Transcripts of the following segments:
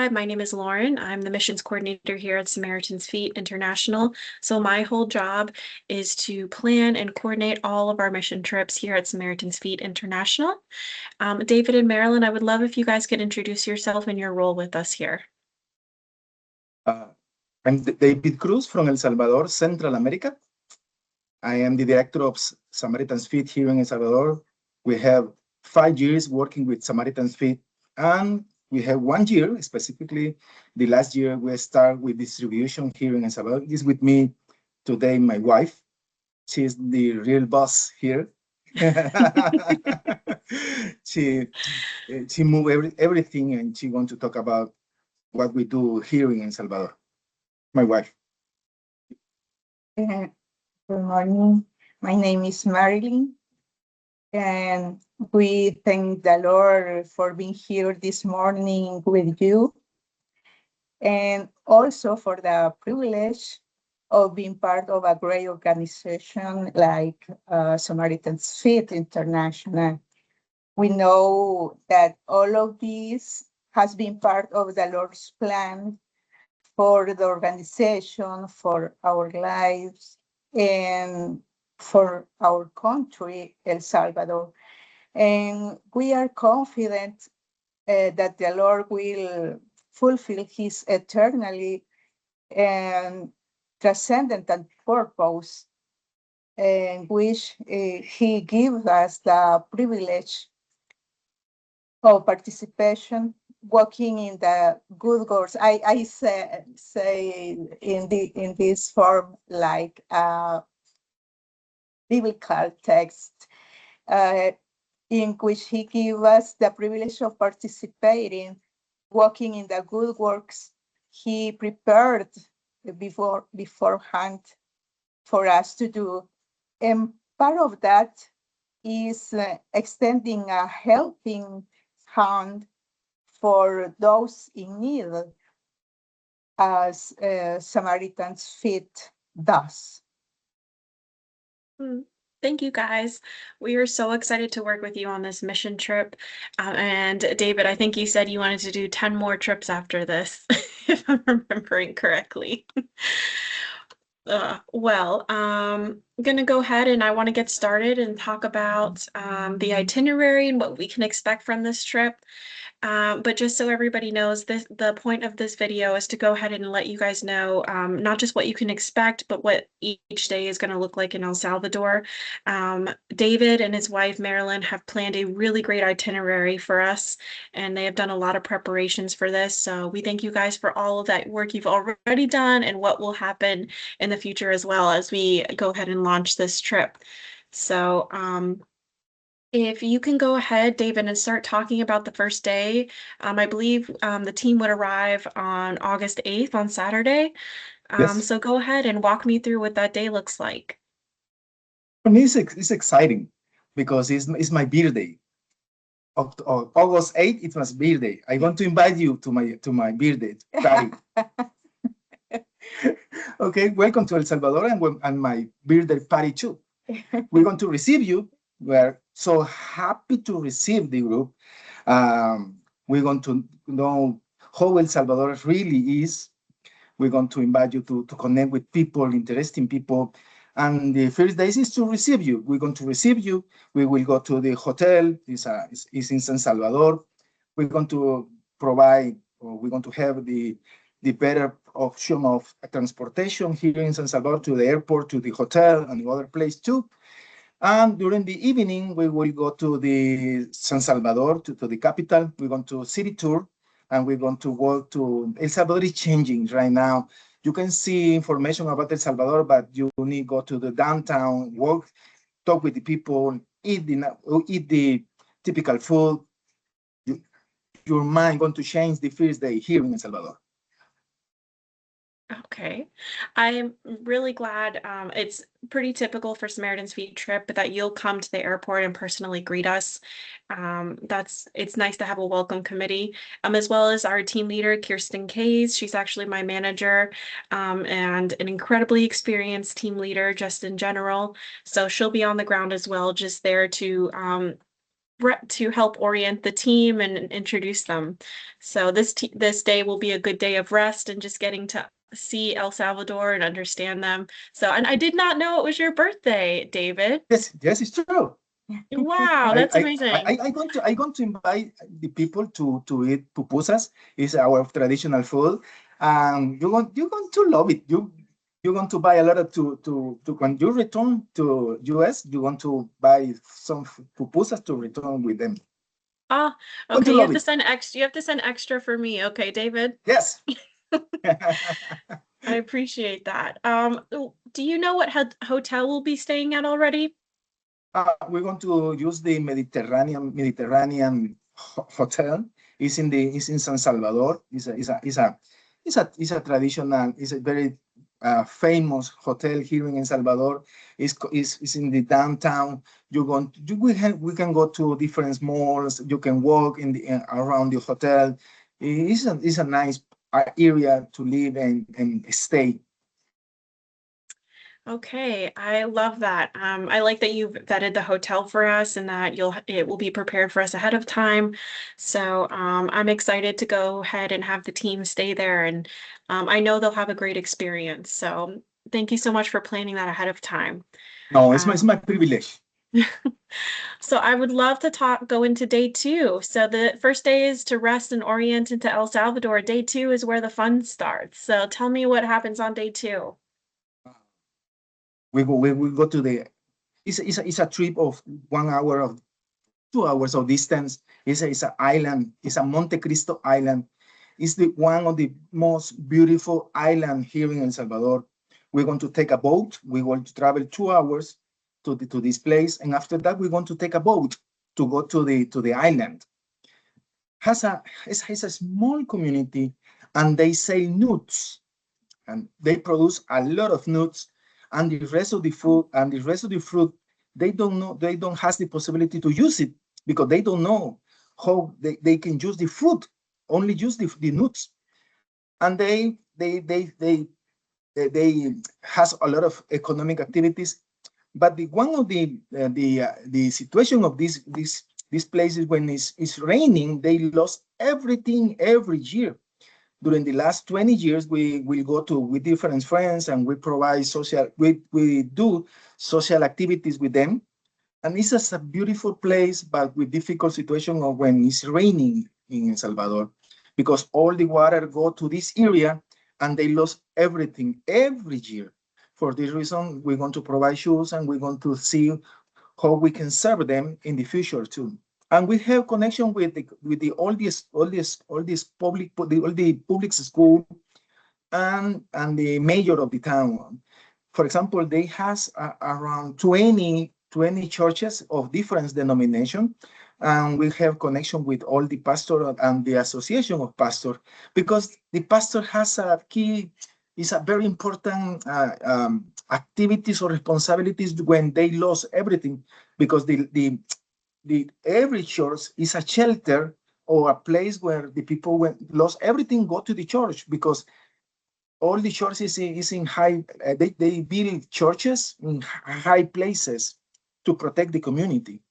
My name is Lauren. I'm the missions coordinator here at Samaritan's Feet International. So my whole job is to plan and coordinate all of our mission trips here at Samaritan's Feet International. David and Marilyn, I would love if you guys could introduce yourself and your role with us here. I'm David Cruz from El Salvador, Central America. I am the director of Samaritan's Feet here in El Salvador. We have 5 years working with Samaritan's Feet, and we have 1 year, specifically the last year we start with distribution here in El Salvador. Is with me today my wife. She's the real boss here. she move everything, and she wants to talk about what we do here in El Salvador. My wife. Good morning. My name is Marilyn, and we thank the Lord for being here this morning with you, and also for the privilege of being part of a great organization like Samaritan's Feet International. We know that all of this has been part of the Lord's plan for the organization, for our lives, and for our country, El Salvador. And we are confident that the Lord will fulfill his eternally and transcendental purpose, in which he gives us the privilege of participation, walking in the good works. I say in this form like a biblical text, in which he gives us the privilege of participating, walking in the good works he prepared beforehand for us to do. And part of that is extending a helping hand for those in need, as Samaritan's Feet does. Thank you, guys. We are so excited to work with you on this mission trip. And David, I think you said you wanted to do 10 more trips after this, if I'm remembering correctly. I'm gonna go ahead and I want to get started and talk about the itinerary and what we can expect from this trip. But just so everybody knows, the point of this video is to go ahead and let you guys know not just what you can expect, but what each day is going to look like in El Salvador. David and his wife, Marilyn, have planned a really great itinerary for us, and they have done a lot of preparations for this. So we thank you guys for all of that work you've already done and what will happen in the future as well as we go ahead and launch this trip. So, if you can go ahead, David, and start talking about the first day. I believe the team would arrive on August 8th on Saturday. Yes. So go ahead and walk me through what that day looks like. For me, it's exciting because it's my birthday. August 8th, it's my birthday. I want to invite you to my birthday party. Okay, welcome to El Salvador and my birthday party too. We're going to receive you. We're so happy to receive the group. We're going to know how El Salvador really is. We're going to invite you to connect with people, interesting people. And the first day is to receive you. We're going to receive you. We will go to the hotel. It's in San Salvador. We're going to provide, or we're going to have the better option of transportation here in San Salvador to the airport, to the hotel, and the other place too. And during the evening, we will go to the San Salvador, to the capital. We're going to city tour, and we're going to walk to El Salvador is changing right now. You can see information about El Salvador, but you need to go to the downtown, walk, talk with the people, eat the typical food. Your mind going to change the first day here in El Salvador. Okay, I'm really glad. It's pretty typical for Samaritan's Feet trip, but that you'll come to the airport and personally greet us. It's nice to have a welcome committee, as well as our team leader, Kirsten Kays. She's actually my manager, and an incredibly experienced team leader just in general. So she'll be on the ground as well, just there to to help orient the team and introduce them. So this day will be a good day of rest and just getting to see El Salvador and understand them. So, and I did not know it was your birthday, David. Yes, yes, it's true. Wow, that's amazing. I'm going to invite the people to eat pupusas. It's our traditional food. You're going to love it. You're going to buy a lot of to when you return to US, you want to buy some pupusas to return with them. Ah, Going okay, to you love have to it. send extra, you have to send extra for me. Okay, David. Yes. I appreciate that. Do you know what hotel we'll be staying at already? We're going to use the Mediterranean hotel. It's in San Salvador. It's a traditional. It's a very famous hotel here in El Salvador. It's in the downtown. We can go to different malls. You can walk in the around the hotel. It's a nice area to live and stay. Okay, I love that. I like that you've vetted the hotel for us and that it will be prepared for us ahead of time. So I'm excited to go ahead and have the team stay there, and I know they'll have a great experience. So thank you so much for planning that ahead of time. No, it's my privilege. So I would love to go into day 2. So the first day is to rest and orient into El Salvador. Day 2 is where the fun starts. So tell me what happens on day 2. We go to the. It's a trip of 1 hour of 2 hours of distance. It's an island. It's a Monte Cristo island. It's one of the most beautiful island here in El Salvador. We're going to take a boat. We're going to travel 2 hours to this place, and after that, we're going to take a boat to go to the island. It has a small community, and they sell nuts, and they produce a lot of nuts, and the rest of the fruit they don't have the possibility to use it because they don't know how they can use the fruit, only use the nuts, and they has a lot of economic activities. But one of the situation of these places, when it's raining, they lost everything every year. During the last 20 years, we will go to with different friends, and we provide we do social activities with them. And it's just a beautiful place, but with difficult situation of when it's raining in El Salvador, because all the water go to this area, and they lost everything every year. For this reason, we're going to provide shoes, and we're going to see how we can serve them in the future too. And we have connection with all these public school and the mayor of the town. For example, they has around 20 churches of different denomination, and we have connection with all the pastor and the association of pastor, because the pastor has a key, is a very important activities or responsibilities when they lost everything, because the every church is a shelter or a place where the people lost everything go to the church, because all the churches is in high, they build churches in high places to protect the community.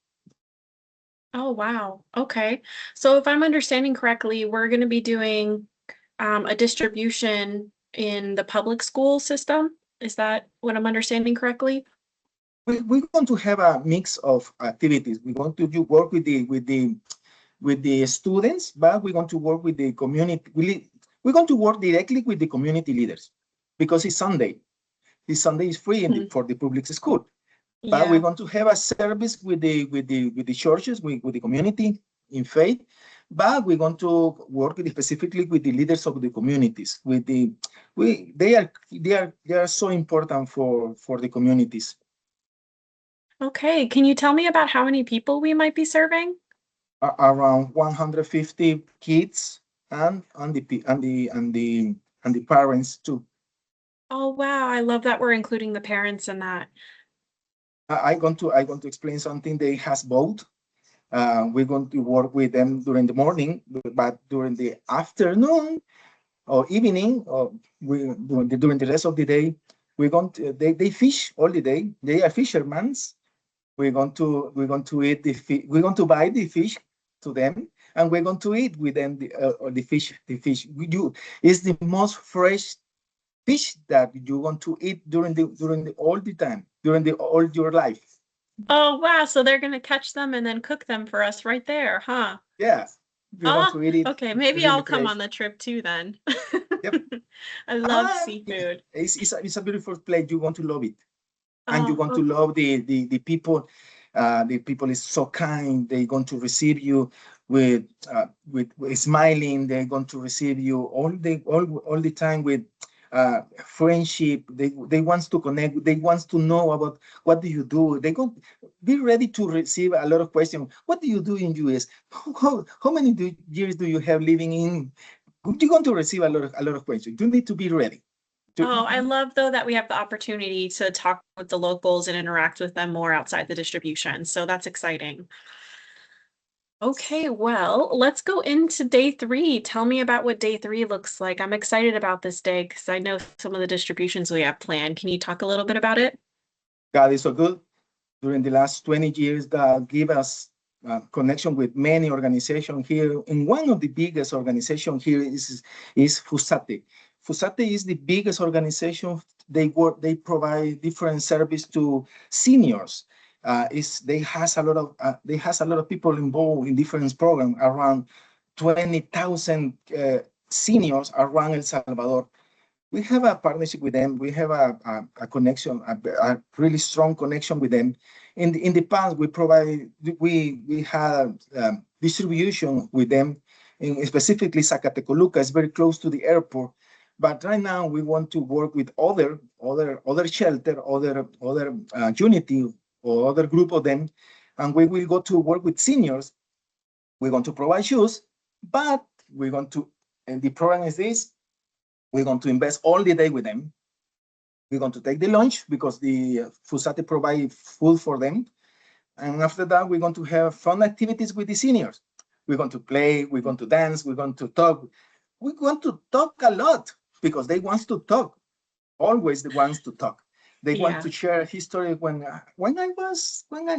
Oh, wow. Okay. So if I'm understanding correctly, we're going to be doing a distribution in the public school system. Is that what I'm understanding correctly? We're going to have a mix of activities. We're going to work with the students, but we're going to work with the community. We're going to work directly with the community leaders, because it's Sunday. This Sunday is free for the public school. But we're Yeah. going to have a service with the churches, with the community in faith. But we're going to work specifically with the leaders of the communities. They are so important for the communities. Okay. Can you tell me about how many people we might be serving? Around 150 kids and the parents too. Oh, wow. I love that we're including the parents in that. I'm going to explain something. They has both. We're going to work with them during the morning, but during the afternoon or evening, or during the rest of the day, we're going to they fish all the day. They are fishermen, We're going to eat the fish. We're going to buy the fish to them, and we're going to eat with them the fish. The fish is the most fresh fish that you want to eat during the all the time, during the all your life. Oh, wow. So they're gonna catch them and then cook them for us right there, huh? Yeah, you're going Oh, to eat it okay. Maybe really I'll come fresh. on the trip too then. Yep. I love Yeah, seafood. it's a beautiful place. You're going to love it, and you're Oh, going to love the people. The people is so kind. They're going to receive you with smiling. They're going to receive you all the time with friendship. They wants to connect. They wants to know about what do you do. They go be ready to receive a lot of questions. What do you do in US? How many years do you have living in? You're going to receive a lot of questions. You need to be ready. oh, I love though that we have the opportunity to talk with the locals and interact with them more outside the distribution. So that's exciting. Okay, well, let's go into day 3. Tell me about what day 3 looks like. I'm excited about this day because I know some of the distributions we have planned. Can you talk a little bit about it? God is so good. During the last 20 years, God give us connection with many organizations here. And one of the biggest organizations here is FUSATE. FUSATE is the biggest organization. They provide different service to seniors. They has a lot of people involved in different programs, around 20,000 seniors around El Salvador. We have a partnership with them. We have a connection, a really strong connection with them. In the past, we had distribution with them, in specifically Zacatecoluca is very close to the airport. But right now, we want to work with other shelter, other unity or other group of them, and we will go to work with seniors. We're going to provide shoes, but we're going to. And the program is this: we're going to invest all the day with them. We're going to take the lunch because the FUSATE provide food for them. And after that, we're going to have fun activities with the seniors. We're going to play, we're going to dance, we're going to talk. We're going to talk a lot because they want to talk. Always the ones to talk. They want Yeah. to share history when I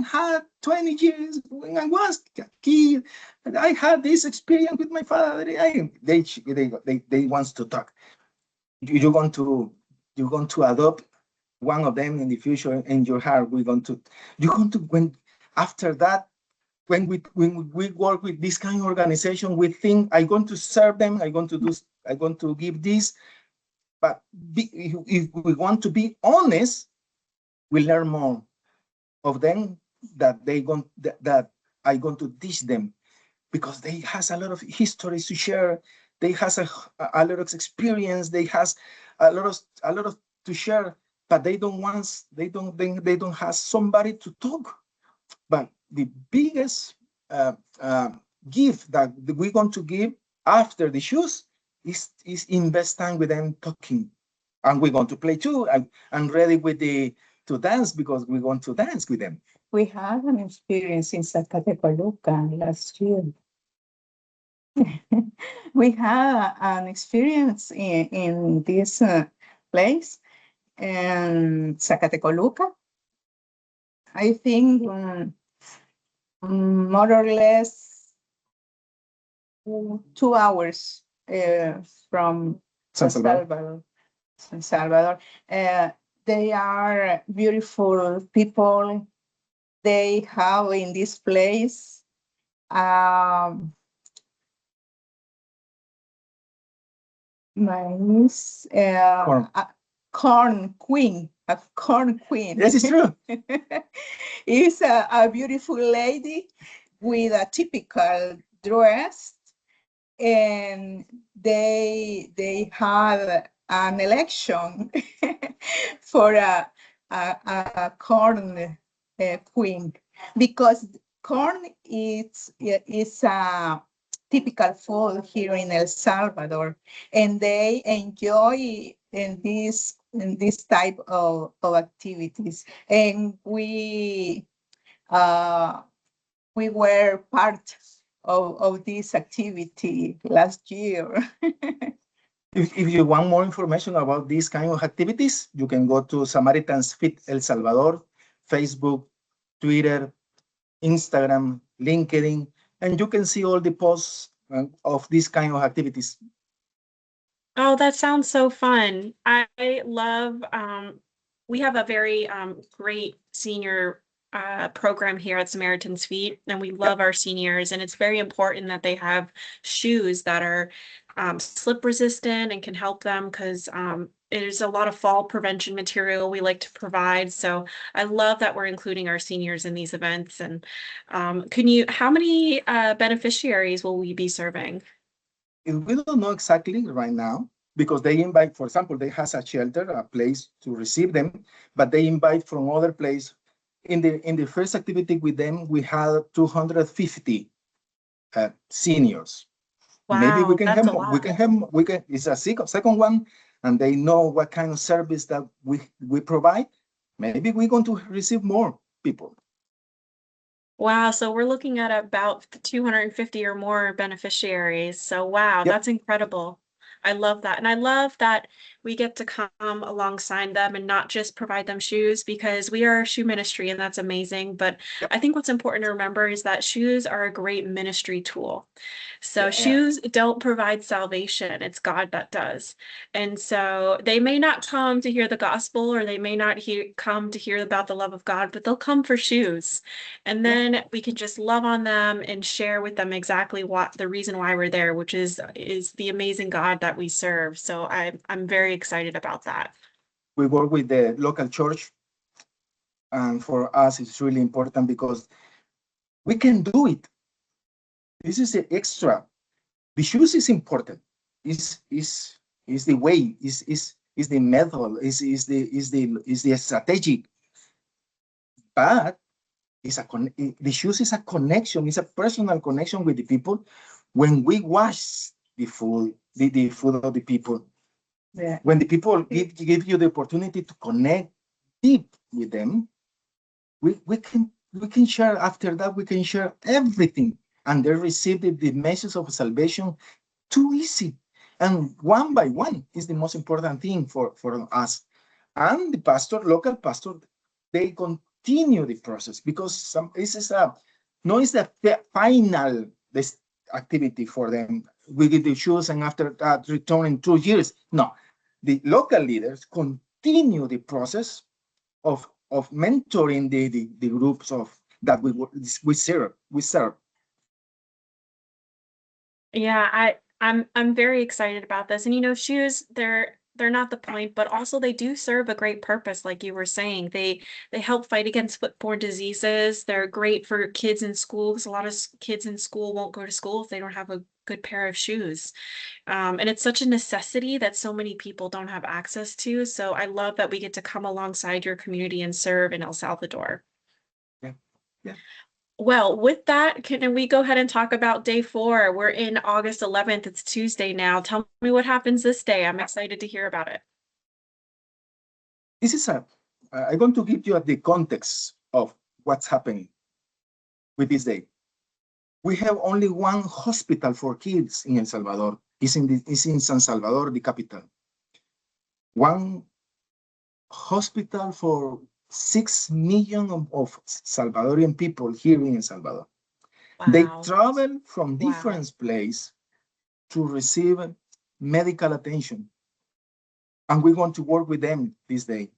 had 20 years, when I was a kid, and I had this experience with my father. They want to talk. You're going to adopt one of them in the future in your heart. You're going to when after that when we work with this kind of organization, we think I'm going to serve them. I'm going to give this. But if we want to be honest, we learn more of them that I'm going to teach them because they has a lot of histories to share. They has a lot of experience. They has a lot of to share, but they don't have somebody to talk. But the biggest gift that we're going to give after the shoes is invest time with them talking, and we're going to play too. I'm ready to dance because we're going to dance with them. We had an experience in Zacatecoluca last year. We had an experience in this place in Zacatecoluca. I think more or less 2 hours from San Salvador. San Salvador. They are beautiful people. They have in this place nice corn queen, a corn queen. Yes, it's true. Is a beautiful lady with a typical dress, and they had an election for a corn queen, because corn is a typical food here in El Salvador, and they enjoy in this type of activities. And we were part of this activity last year. If you want more information about these kind of activities, you can go to Samaritan's Fit El Salvador, Facebook, Twitter, Instagram, LinkedIn, and you can see all the posts of these kind of activities. Oh, that sounds so fun. I love, we have a very great senior program here at Samaritan's Feet, and we love our seniors, and it's very important that they have shoes that are slip resistant and can help them because there's a lot of fall prevention material we like to provide. So I love that we're including our seniors in these events. And how many beneficiaries will we be serving? We don't know exactly right now because they invite, for example, they has a shelter, a place to receive them, but they invite from other place. In the first activity with them, we had 250 seniors. Maybe we Wow, can that's have a more. We lot. can have. We can. It's a second one, and they know what kind of service that we provide. Maybe we're going to receive more people. Wow, so we're looking at about 250 or more beneficiaries. So wow, Yep. that's incredible. I love that. And I love that we get to come alongside them and not just provide them shoes because we are a shoe ministry and that's amazing. But Yep. I think what's important to remember is that shoes are a great ministry tool. So Yeah. shoes don't provide salvation, it's God that does. And so they may not come to hear the gospel or they may not come to hear about the love of God, but they'll come for shoes. And Yeah. then we can just love on them and share with them exactly what the reason why we're there, which is the amazing God that we serve. So I'm very excited about that. We work with the local church, and for us, it's really important because we can do it. This is the extra. The shoes is important. Is the way. Is the method. Is the strategic. But the shoes is a connection. It's a personal connection with the people. When we wash the food of the people, Yeah. when the people give you the opportunity to connect deep with them, we can share. After that, we can share everything, and they receive the message of salvation too easy. And one by one is the most important thing for us. And the local pastor, they continue the process because this is it's the final this activity for them. We give the shoes and after that return in 2 years. No, the local leaders continue the process of mentoring the groups of that we serve. Yeah, I'm very excited about this. And shoes, they're not the point, but also they do serve a great purpose, like you were saying. They help fight against footborne diseases. They're great for kids in school because a lot of kids in school won't go to school if they don't have a good pair of shoes. And it's such a necessity that so many people don't have access to. So I love that we get to come alongside your community and serve in El Salvador. Yeah. Yeah. Well, with that, can we go ahead and talk about day 4? We're in August 11th. It's Tuesday now. Tell me what happens this day. I'm excited to hear about it. This is I'm going to give you the context of what's happening with this day. We have only one hospital for kids in El Salvador. It's in San Salvador, the capital. One hospital for 6 million of Salvadorian people here in El Salvador. They Wow. travel from Wow. different places to receive medical attention. And we want to work with them this day.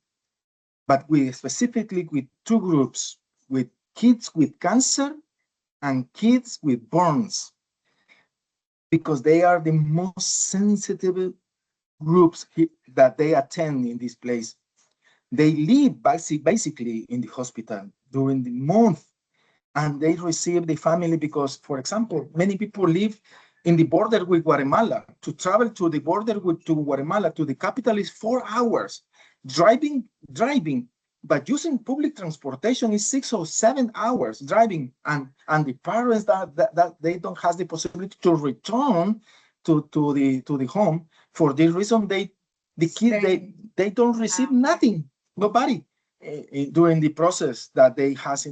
But we specifically with 2 groups, with kids with cancer and kids with burns, because they are the most sensitive groups that they attend in this place. They live basically in the hospital during the month, and they receive the family because, for example, many people live in the border with Guatemala. To travel to the border to Guatemala, to the capital, is 4 hours. Driving, but using public transportation is 6 or 7 hours driving. And the parents that they don't have the possibility to return to the home. For this reason, the kids they don't receive nothing, nobody. During the process that they live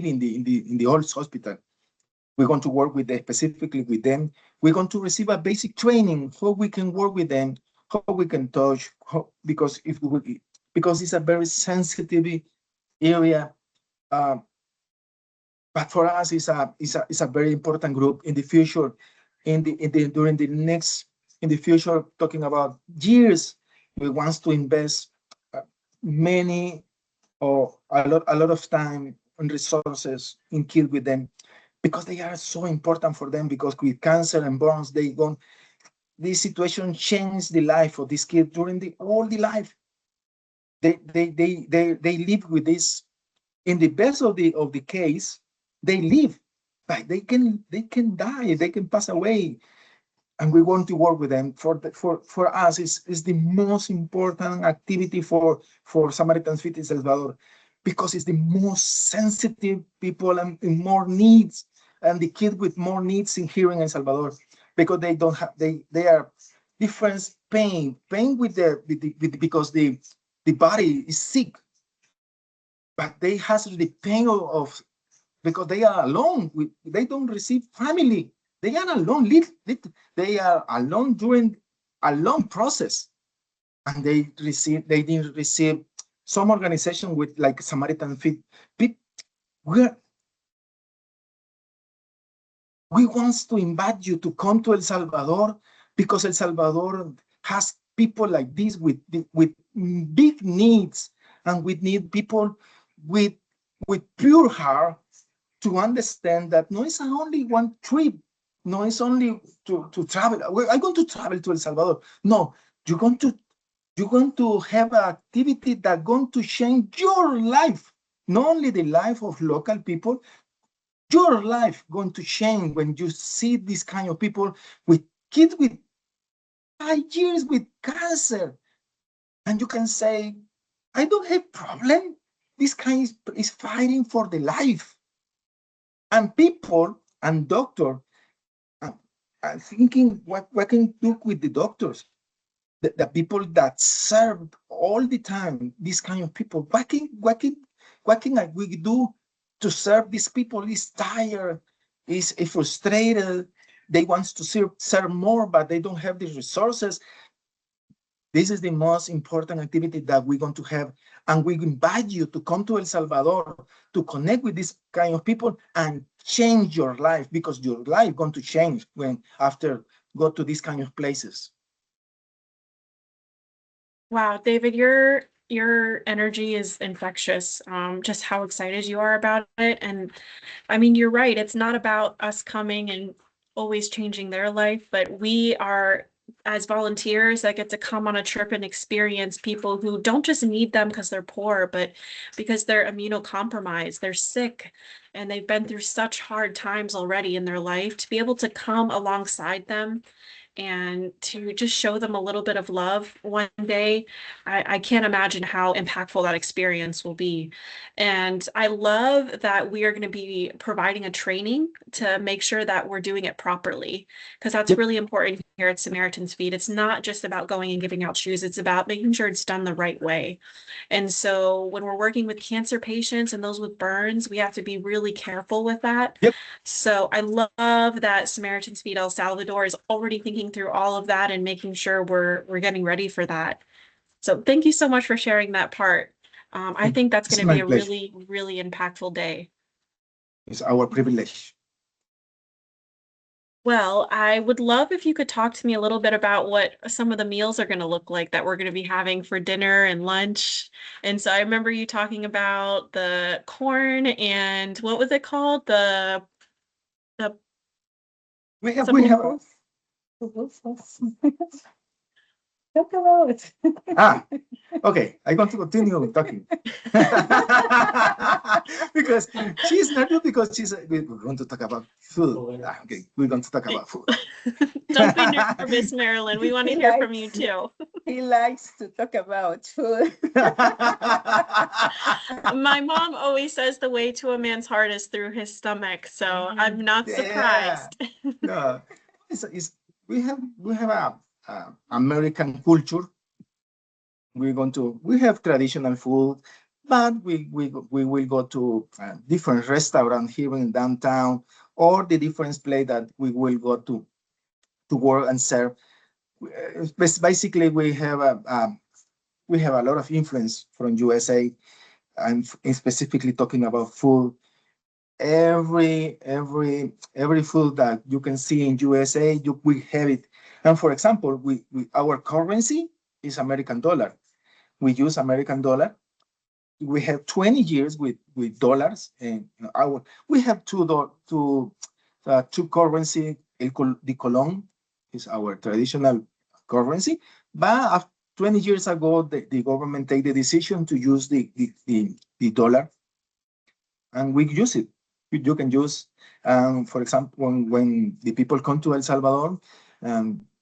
in the old hospital. We're going to work specifically with them. We're going to receive a basic training how we can work with them, how we can touch, because it's a very sensitive area. Um, but for us, it's a very important group in the future, during the next, in the future, talking about years, we want to invest many or a lot of time and resources in kids with them, because they are so important for them, because with cancer and burns, this situation changed the life of this kid during all the life. They live with this. In the best of the case, they live, but they can die, they can pass away, and we want to work with them. For us, is the most important activity for Samaritan's Feet in Salvador, because it's the most sensitive people and more needs, and the kid with more needs in here in El Salvador, because they don't have they are different pain because the body is sick, but they has the pain of because they are alone. They don't receive family. They are alone. They are alone during a long process, and they didn't receive some organization with like Samaritan Feet. We we want to invite you to come to El Salvador, because El Salvador has people like this with big needs, and we need people with pure heart to understand that no, it's only one trip. No, it's only to travel. I'm going to travel to El Salvador. No, you're going to have an activity that's going to change your life, not only the life of local people. Your life going to change when you see this kind of people with kids with 5 years with cancer, and you can say, I don't have problem. This kind is fighting for the life. And people and doctor are thinking, what can do with the doctors? The people that serve all the time, these kind of people, what can we do to serve these people? Is tired, is frustrated, they want to serve more, but they don't have the resources. This is the most important activity that we're going to have, and we invite you to come to El Salvador to connect with this kind of people and change your life, because your life going to change when after go to these kind of places. Wow, David, your energy is infectious. Just how excited you are about it. And I mean, you're right. It's not about us coming and always changing their life, but we are, as volunteers, that get to come on a trip and experience people who don't just need them because they're poor, but because they're immunocompromised, they're sick, and they've been through such hard times already in their life. To be able to come alongside them and to just show them a little bit of love one day, I can't imagine how impactful that experience will be. And I love that we are going to be providing a training to make sure that we're doing it properly, because that's Yep. really important here at Samaritan's Feet. It's not just about going and giving out shoes, it's about making sure it's done the right way. And so when we're working with cancer patients and those with burns, we have to be really careful with that. Yep. So I love that Samaritan's Feet El Salvador is already thinking through all of that and making sure we're getting ready for that. So thank you so much for sharing that part. I think that's It's going to be my a pleasure. really, really impactful day. It's our privilege. Well, I would love if you could talk to me a little bit about what some of the meals are going to look like that we're going to be having for dinner and lunch. And so I remember you talking about the corn and what was it called? The We have something. Talk about it. Okay, I'm going to continue talking. Because she's nervous, because we're going to talk about food. Okay, we're going to talk about food. Don't be nervous, Marilyn. We want to hear from you too. He likes to talk about food. My mom always says the way to a man's heart is through his stomach, so I'm not surprised. No, we have a American culture. We have traditional food, but we will go to different restaurants here in downtown, or the different place that we will go to work and serve. Basically, we have a lot of influence from USA. I'm specifically talking about food. Every food that you can see in USA, we have it. And for example, our currency is American dollar. We use American dollar. We have 20 years with dollars, and we have two currency. The colon is our traditional currency, but 20 years ago, the government take the decision to use the dollar, and we use it. You can use, for example, when the people come to El Salvador,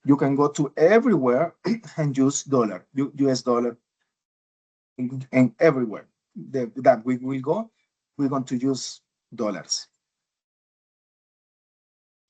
you can go to everywhere and use dollar, US dollar, and everywhere that we will go, we're going to use dollars.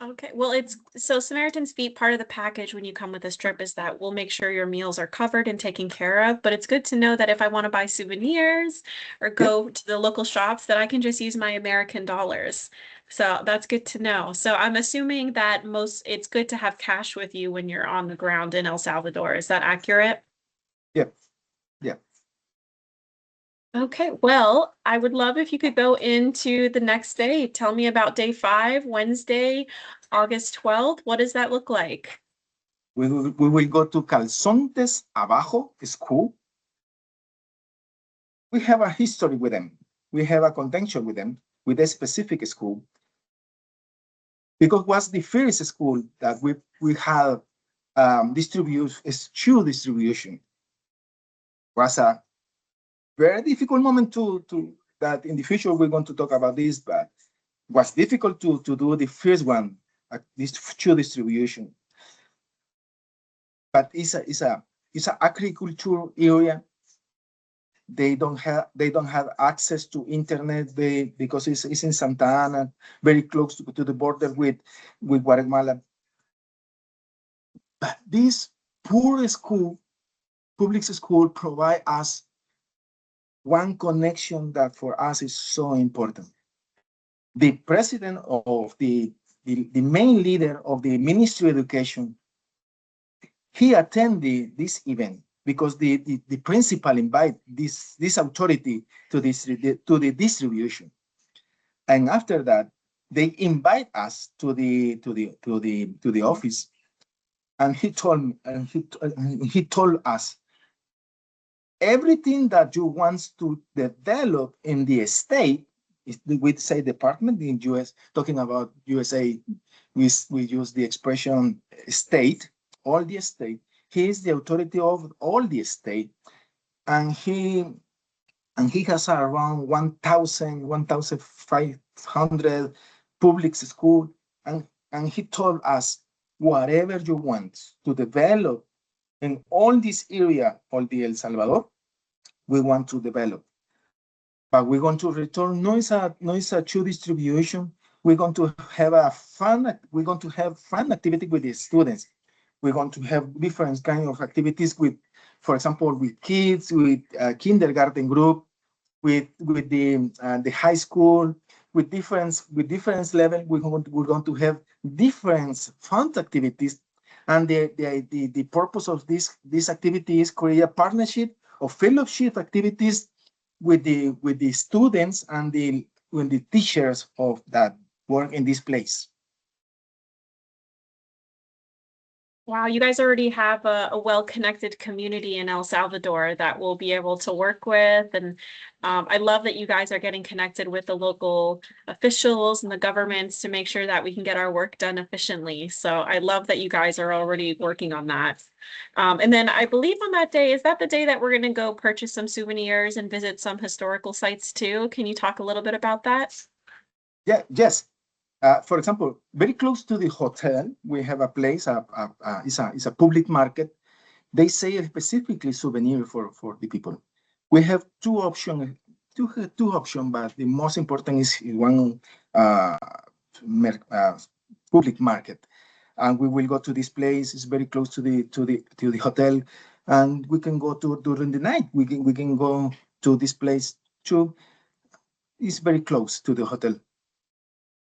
Okay, well, it's so Samaritan's Feet, part of the package when you come with this trip is that we'll make sure your meals are covered and taken care of. But it's good to know that if I want to buy souvenirs or go to the local shops, that I can just use my American dollars. So that's good to know. So I'm assuming that it's good to have cash with you when you're on the ground in El Salvador. Is that accurate? Yep. Yeah. Okay, well, I would love if you could go into the next day. Tell me about day 5, Wednesday, August 12th. What does that look like? We will go to Calzontes Abajo School. We have a history with them. We have a contention with them, with a specific school. Because it was the first school that we had shoe distribution. Was a very difficult moment to that in the future we're going to talk about this, but was difficult to do the first one, this shoe distribution. But it's a agriculture area. They don't have access to internet because it's in Santa Ana, very close to the border with Guatemala. But this poor school, public school, provide us one connection that for us is so important. The president of the main leader of the Ministry of Education, he attended this event because the principal invite this authority to the distribution, and after that they invite us to the office, and he told us everything that you want to develop in the state. We say department in US, talking about USA, we use the expression state, all the state. He is the authority of all the state, and he has around 1,500 public school, and he told us whatever you want to develop in all this area, all the El Salvador, we want to develop. But we're going to return, no it's a shoe distribution. We're going to have fun activity with the students. We're going to have different kind of activities with, for example, with kids, with kindergarten group, with the high school, with different level. We're going to have different fun activities, and the purpose of this activity is create a partnership or fellowship activities with the students and the teachers of that work in this place. Wow, you guys already have a well-connected community in El Salvador that we'll be able to work with. And I love that you guys are getting connected with the local officials and the governments to make sure that we can get our work done efficiently. So I love that you guys are already working on that. And then I believe on that day, is that the day that we're going to go purchase some souvenirs and visit some historical sites too? Can you talk a little bit about that? Yeah, yes. For example, very close to the hotel, we have a place, it's a public market. They say specifically souvenir for the people. We have two options, but the most important is one public market. And we will go to this place. It's very close to the hotel, and we can go during the night. We can go to this place too. It's very close to the hotel.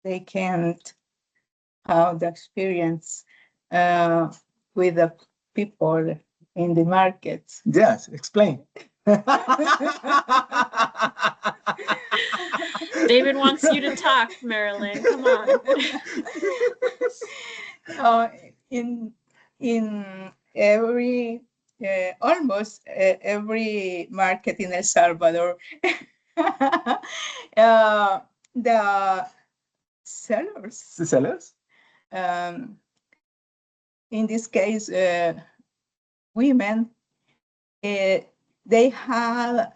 They can't have the experience with the people in the markets. Yes, explain. David wants you to talk, Marilyn. Come on. In every almost every market in El Salvador, the sellers, The sellers? um, in this case, women, they have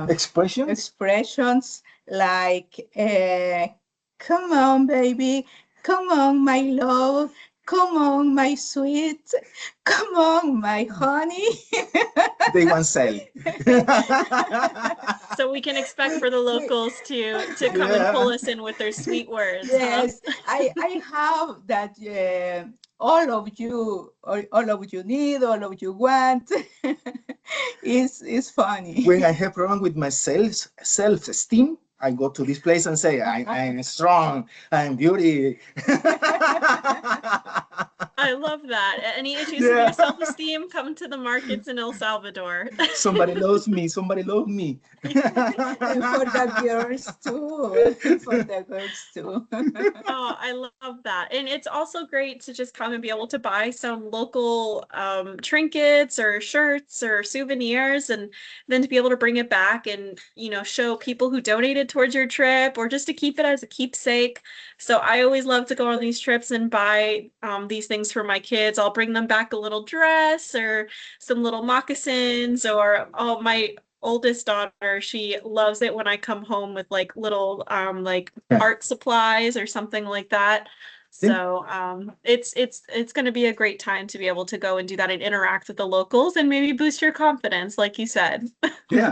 Expressions? expressions like, come on, baby, come on, my love, come on, my sweet, come on, my honey. They want sell. So we can expect for the locals to come and pull us in with their sweet words. Yes, Huh? I have that all of you need, all of you want. Is funny. When I have problem with my self-esteem, I go to this place and say, I'm strong, I'm beauty. I love that. Any issues with Yeah. your self-esteem, come to the markets in El Salvador. Somebody loves me, somebody loves me. And for the girls too. For the girls too. Oh, I love that. And it's also great to just come and be able to buy some local trinkets or shirts or souvenirs, and then to be able to bring it back and, show people who donated towards your trip, or just to keep it as a keepsake. So I always love to go on these trips and buy these things for my kids. I'll bring them back a little dress or some little moccasins, or my oldest daughter, she loves it when I come home with like little art supplies or something like that. So it's going to be a great time to be able to go and do that and interact with the locals and maybe boost your confidence, like you said. Yeah.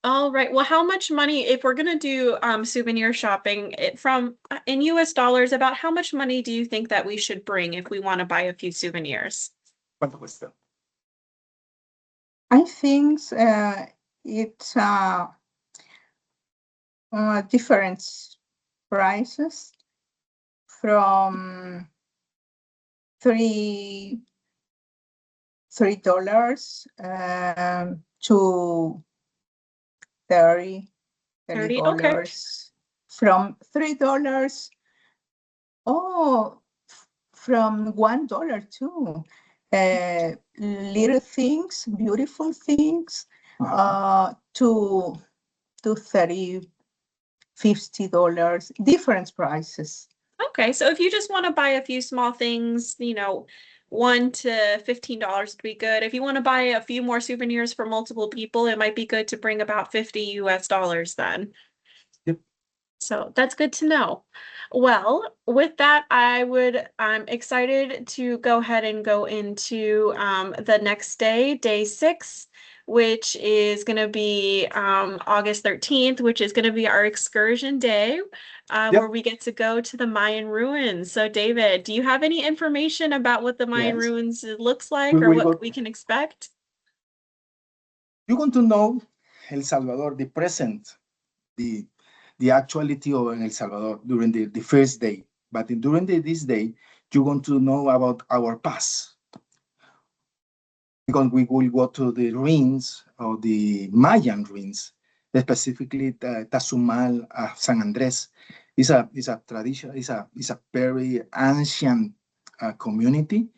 All right. Well, how much money, if we're going to do souvenir shopping in US dollars, about how much money do you think that we should bring if we want to buy a few souvenirs? ¿Cuánto cuesta? I think it's different prices from $3 to 30 30, okay. dollars. From $3, from $1 too. Little things, beautiful things, to $30, $50, different prices. Okay, so if you just want to buy a few small things, $1 to $15 would be good. If you want to buy a few more souvenirs for multiple people, it might be good to bring about $50 US then. Yep. So that's good to know. Well, with that, I'm excited to go ahead and go into the next day, day 6, which is going to be August 13th, which is going to be our excursion day, where we get to go to the Mayan ruins. So, David, do you have any information about what the Mayan Yes. ruins looks like, We or will what go- we can expect? You want to know El Salvador, the present, the actuality of El Salvador during the first day. But during this day, you want to know about our past. Because we will go to the ruins of the Mayan ruins, specifically Tazumal, San Andres. It's a tradition. It's a very ancient community.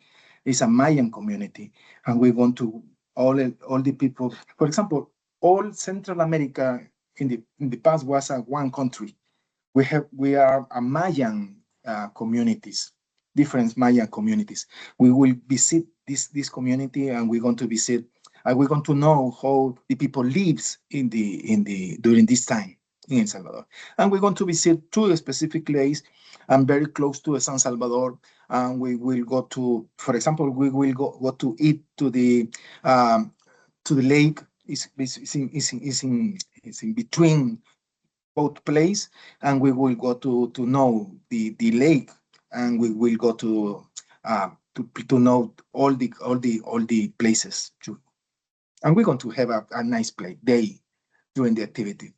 It's a Mayan community, and we want to all the people. For example, all Central America in the past was one country. We are a Mayan communities, different Mayan communities. We will visit this community, and we're going to visit. We're going to know how the people lives during this time in El Salvador, and we're going to visit 2 specific places. I'm very close to San Salvador, and we will go to, for example, we will go to eat to the lake. It's in between both place, and we will go to know the lake, and we will go to know all the places too. And we're going to have a nice day during the activity.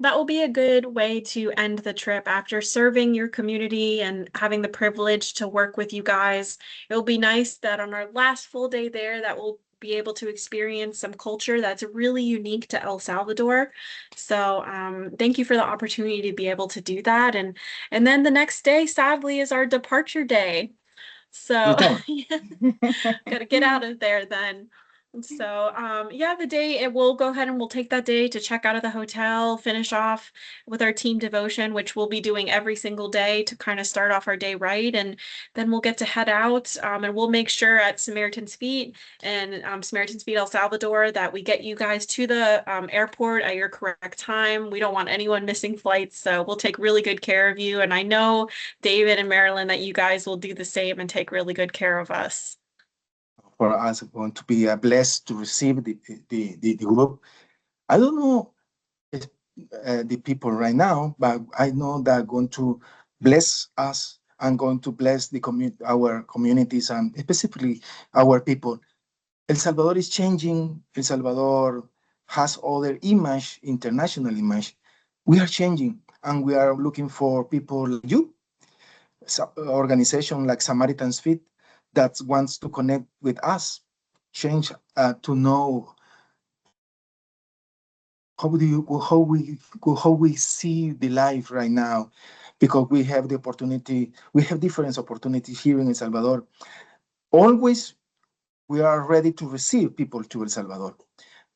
That will be a good way to end the trip after serving your community and having the privilege to work with you guys. It'll be nice that on our last full day there that we'll be able to experience some culture that's really unique to El Salvador. So thank you for the opportunity to be able to do that. And then the next day, sadly, is our departure day. So Return. gotta get out of there then. And so yeah, the day it will go ahead and we'll take that day to check out of the hotel, finish off with our team devotion, which we'll be doing every single day to kind of start off our day right. And then we'll get to head out and we'll make sure at Samaritan's Feet and Samaritan's Feet El Salvador that we get you guys to the airport at your correct time. We don't want anyone missing flights, so we'll take really good care of you. And I know David and Marilyn that you guys will do the same and take really good care of us. For us, going to be blessed to receive the group. I don't know if, the people right now, but I know that going to bless us and going to bless the our communities and specifically our people. El Salvador is changing. El Salvador has other image, international image. We are changing, and we are looking for people like you, organization like Samaritan's Feet that wants to connect with us, change to know how we see the life right now, because we have the opportunity, we have different opportunities here in El Salvador. Always we are ready to receive people to El Salvador,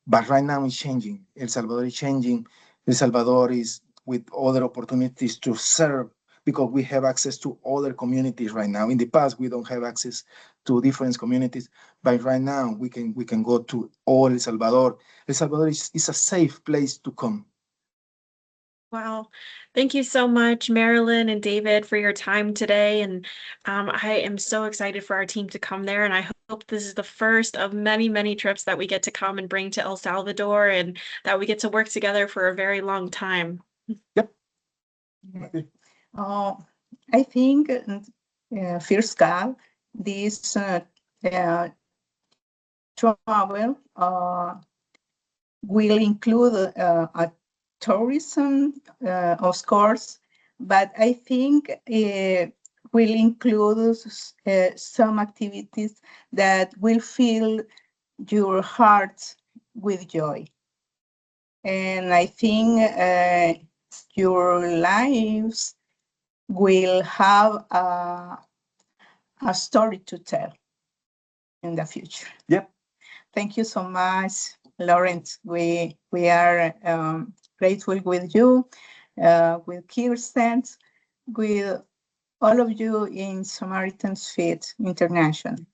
but right now it's changing. El Salvador is changing. El Salvador is with other opportunities to serve because we have access to other communities right now. In the past, we don't have access to different communities, but right now we can go to all El Salvador. El Salvador is a safe place to come. Wow. Thank you so much, Marilyn and David, for your time today. And I am so excited for our team to come there. And I hope this is the first of many, many trips that we get to come and bring to El Salvador and that we get to work together for a very long time. Yep. I think, first God, this travel will include a tourism, of course, but I think will include some activities that will fill your heart with joy. And I think your lives will have a story to tell in the future. Yep. Thank you so much, Lawrence. We are grateful with you, with Kirsten, with all of you in Samaritan's Feet International.